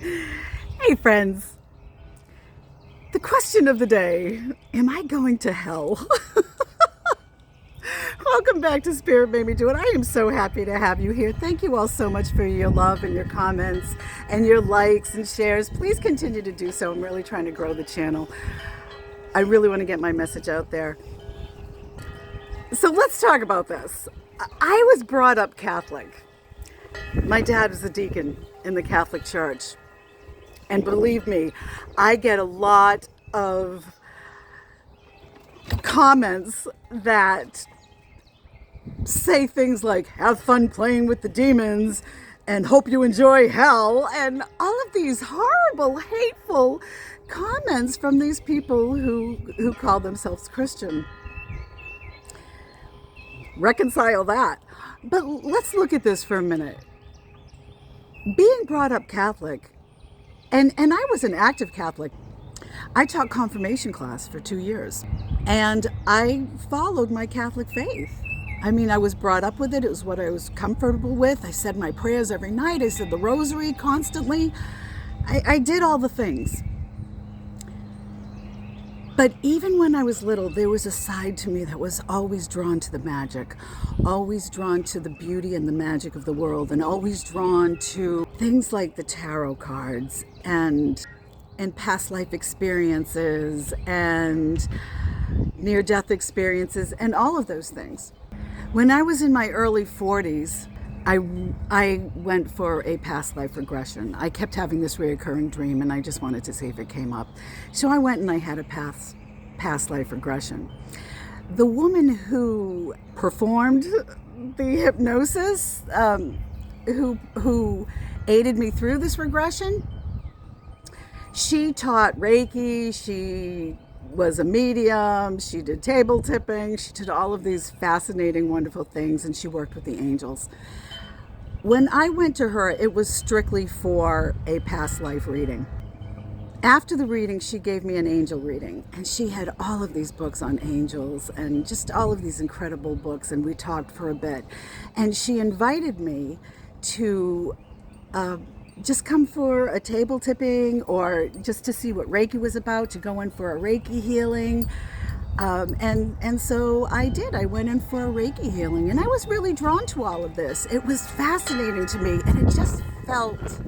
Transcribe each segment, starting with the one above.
Hey friends, the question of the day, am I going to hell? Welcome back to Spirit Made Me Do It. I am so happy to have you here. Thank you all so much for your love and your comments and your likes and shares. Please continue to do so. I'm really trying to grow the channel. I really want to get my message out there. So let's talk about this. I was brought up Catholic. My dad was a deacon in the Catholic Church. And believe me, I get a lot of comments that say things like, have fun playing with the demons and hope you enjoy hell. And all of these horrible, hateful comments from these people who call themselves Christian. Reconcile that. But let's look at this for a minute. Being brought up Catholic, and I was an active Catholic. I taught confirmation class for 2 years, and I followed my Catholic faith. I mean, I was brought up with it. It was what I was comfortable with. I said my prayers every night. I said the rosary constantly. I did all the things. But even when I was little, there was a side to me that was always drawn to the magic, always drawn to the beauty and the magic of the world, and always drawn to things like the tarot cards and past life experiences and near-death experiences and all of those things. When I was in my early 40s, I went for a past life regression. I kept having this reoccurring dream, and I just wanted to see if it came up. So I went and I had a past life regression. The woman who performed the hypnosis, who aided me through this regression, she taught Reiki, she was a medium, she did table tipping, she did all of these fascinating, wonderful things, and she worked with the angels. When I went to her, it was strictly for a past life reading. After the reading, she gave me an angel reading, and she had all of these books on angels and just all of these incredible books, and we talked for a bit. And she invited me to just come for a table tipping or just to see what Reiki was about, to go in for a Reiki healing. And so I did. I went in for a Reiki healing, and I was really drawn to all of this. It was fascinating to me, and it just felt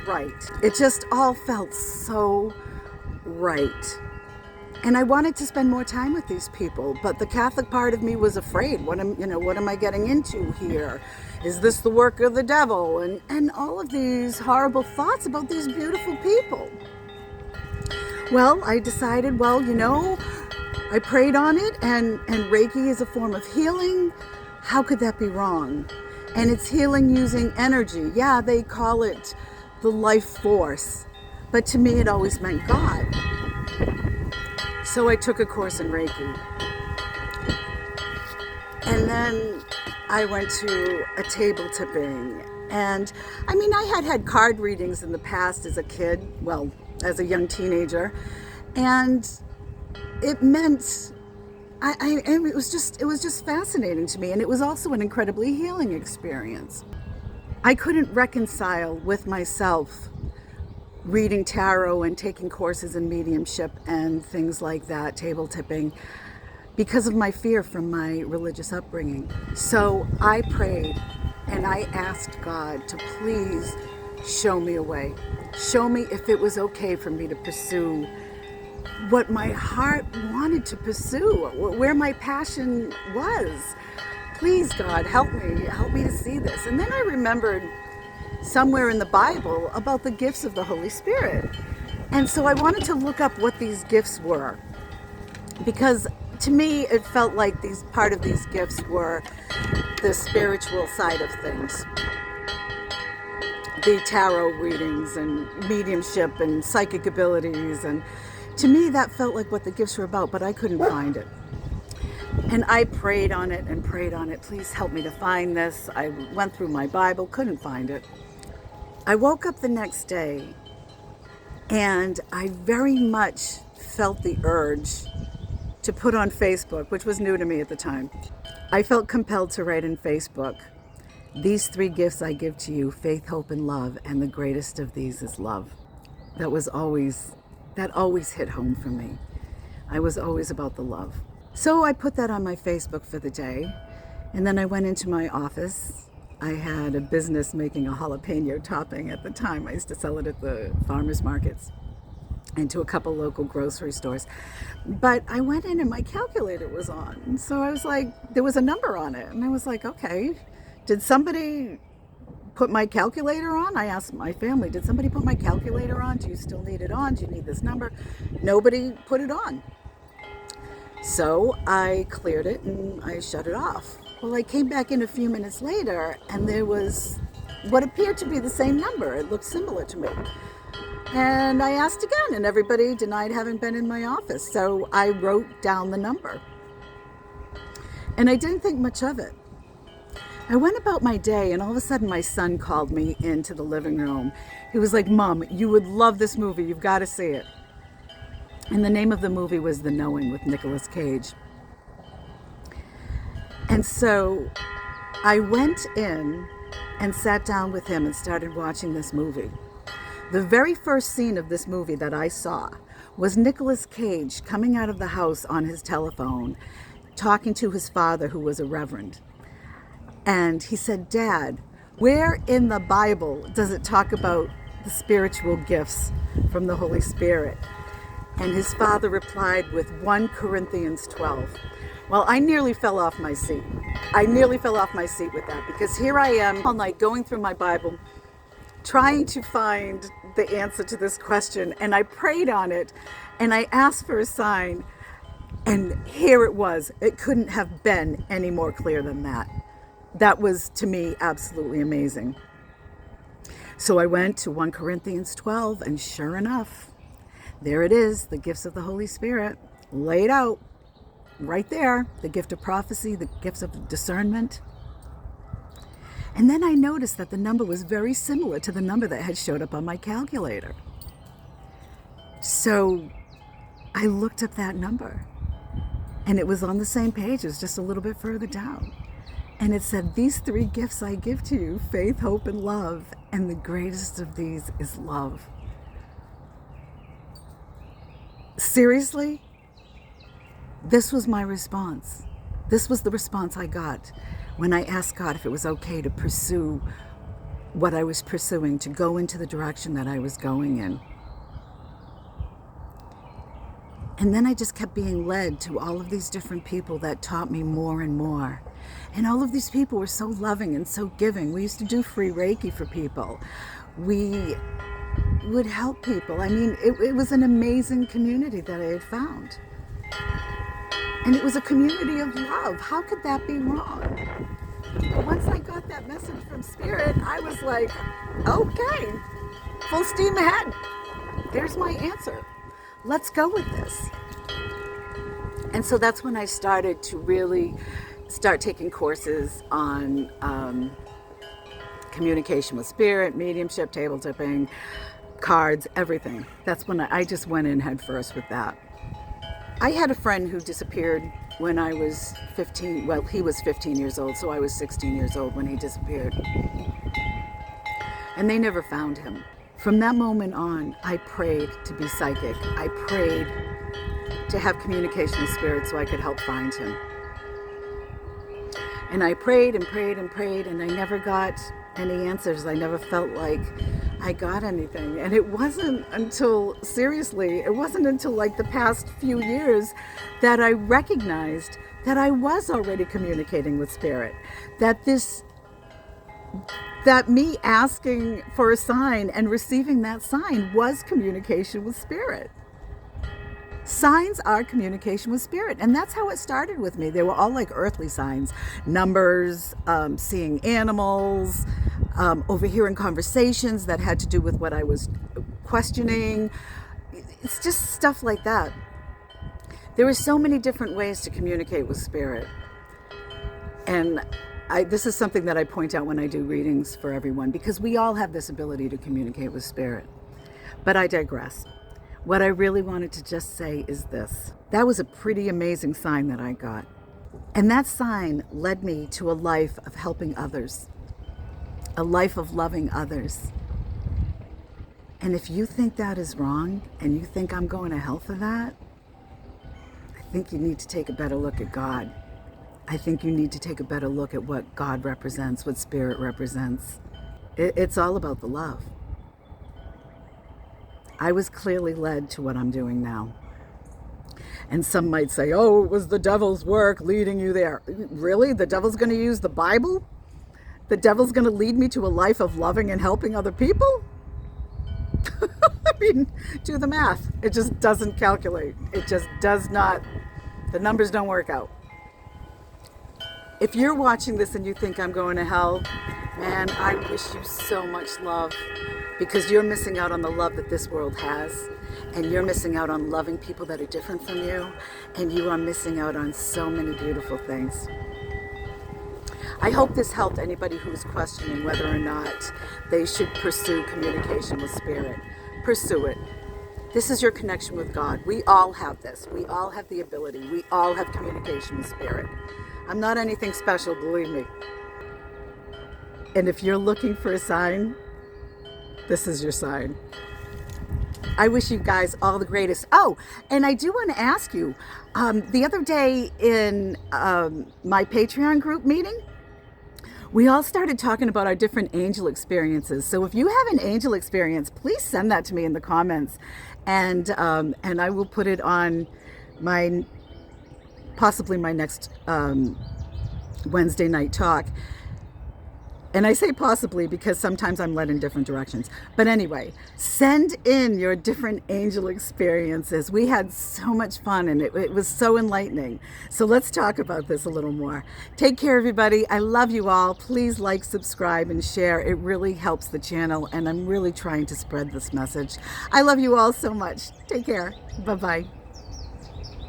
right. It just all felt so right. And I wanted to spend more time with these people, but the Catholic part of me was afraid. What am I getting into here? Is this the work of the devil? And all of these horrible thoughts about these beautiful people. Well, I decided, I prayed on it, and Reiki is a form of healing. How could that be wrong? And it's healing using energy. Yeah, they call it the life force, but to me it always meant God. So I took a course in Reiki. And then I went to a table tipping. And I mean, I had card readings in the past as a kid, as a young teenager. And it meant, it was just fascinating to me. And it was also an incredibly healing experience. I couldn't reconcile with myself reading tarot and taking courses in mediumship and things like that, table tipping, because of my fear from my religious upbringing. So I prayed and I asked God to please show me a way. Show me if it was okay for me to pursue what my heart wanted to pursue, where my passion was. Please, God, help me to see this. And then I remembered somewhere in the Bible about the gifts of the Holy Spirit. And so I wanted to look up what these gifts were, because to me it felt like part of these gifts were the spiritual side of things. The tarot readings and mediumship and psychic abilities, and to me that felt like what the gifts were about, but I couldn't find it. And I prayed on it and prayed on it. Please help me to find this. I went through my Bible, couldn't find it. I woke up the next day and I very much felt the urge to put on Facebook, which was new to me at the time. I felt compelled to write in Facebook These three gifts I give to you, faith, hope, and love, and the greatest of these is love. That always hit home for me. I was always about the love. So I put that on my Facebook for the day, and then I went into my office. I had a business making a jalapeno topping at the time. I used to sell it at the farmers markets and to a couple local grocery stores. But I went in and my calculator was on. So I was like, there was a number on it. And I was like, okay, did somebody put my calculator on? I asked my family, did somebody put my calculator on? Do you still need it on? Do you need this number? Nobody put it on. So I cleared it and I shut it off. Well, I came back in a few minutes later and there was what appeared to be the same number. It looked similar to me. And I asked again and everybody denied having been in my office. So I wrote down the number. And I didn't think much of it. I went about my day and all of a sudden my son called me into the living room. He was like, Mom, you would love this movie. You've got to see it. And the name of the movie was The Knowing with Nicolas Cage. And so I went in and sat down with him and started watching this movie. The very first scene of this movie that I saw was Nicolas Cage coming out of the house on his telephone, talking to his father, who was a reverend. And he said, Dad, where in the Bible does it talk about the spiritual gifts from the Holy Spirit? And his father replied with 1 Corinthians 12. Well, I nearly fell off my seat. I nearly fell off my seat with that, because here I am, like going through my Bible, trying to find the answer to this question. And I prayed on it and I asked for a sign. And here it was. It couldn't have been any more clear than that. That was, to me, absolutely amazing. So I went to 1 Corinthians 12, and sure enough, there it is, the gifts of the Holy Spirit, laid out right there, the gift of prophecy, the gifts of discernment. And then I noticed that the number was very similar to the number that had showed up on my calculator. So I looked up that number, and it was on the same page. It was just a little bit further down. And it said, these three gifts I give to you, faith, hope, and love, and the greatest of these is love. Seriously? This was my response. This was the response I got when I asked God if it was okay to pursue what I was pursuing, to go into the direction that I was going in. And then I just kept being led to all of these different people that taught me more and more. And all of these people were so loving and so giving. We used to do free Reiki for people. We would help people. I mean, it was an amazing community that I had found. And it was a community of love. How could that be wrong? But once I got that message from Spirit, I was like, okay, full steam ahead. There's my answer. Let's go with this. And so that's when I started to really start taking courses on communication with spirit, mediumship, table tipping, cards, everything. That's when I just went in head first with that. I had a friend who disappeared when I was 15. Well, he was 15 years old, so I was 16 years old when he disappeared. And they never found him. From that moment on, I prayed to be psychic. I prayed to have communication with spirit so I could help find him. And I prayed and prayed and prayed, and I never got any answers. I never felt like I got anything. And it wasn't until like the past few years that I recognized that I was already communicating with spirit. That me asking for a sign and receiving that sign was communication with spirit. Signs are communication with spirit, and that's how it started with me. They were all like earthly signs, numbers, seeing animals, overhearing conversations that had to do with what I was questioning. It's just stuff like that. There are so many different ways to communicate with spirit, and this is something that I point out when I do readings for everyone, because we all have this ability to communicate with spirit. But I digress. What I really wanted to just say is this. That was a pretty amazing sign that I got. And that sign led me to a life of helping others. a life of loving others. And if you think that is wrong and you think I'm going to hell for that, I think you need to take a better look at God. I think you need to take a better look at what God represents, what spirit represents. It's all about the love. I was clearly led to what I'm doing now. And some might say, oh, it was the devil's work leading you there. Really? The devil's going to use the Bible? The devil's going to lead me to a life of loving and helping other people? I mean, do the math. It just doesn't calculate. It just does not. The numbers don't work out. If you're watching this and you think I'm going to hell, man, I wish you so much love, because you're missing out on the love that this world has, and you're missing out on loving people that are different from you, and you are missing out on so many beautiful things. I hope this helped anybody who's questioning whether or not they should pursue communication with spirit. Pursue it. This is your connection with God. We all have this. We all have the ability. We all have communication with spirit. I'm not anything special, believe me. And if you're looking for a sign, this is your sign. I wish you guys all the greatest. Oh, and I do want to ask you, the other day in my Patreon group meeting, we all started talking about our different angel experiences. So if you have an angel experience, please send that to me in the comments, and I will put it on possibly my next Wednesday night talk. And I say possibly because sometimes I'm led in different directions. But anyway, send in your different angel experiences. We had so much fun, and it was so enlightening. So let's talk about this a little more. Take care, everybody. I love you all. Please like, subscribe, and share. It really helps the channel, and I'm really trying to spread this message. I love you all so much. Take care. Bye-bye.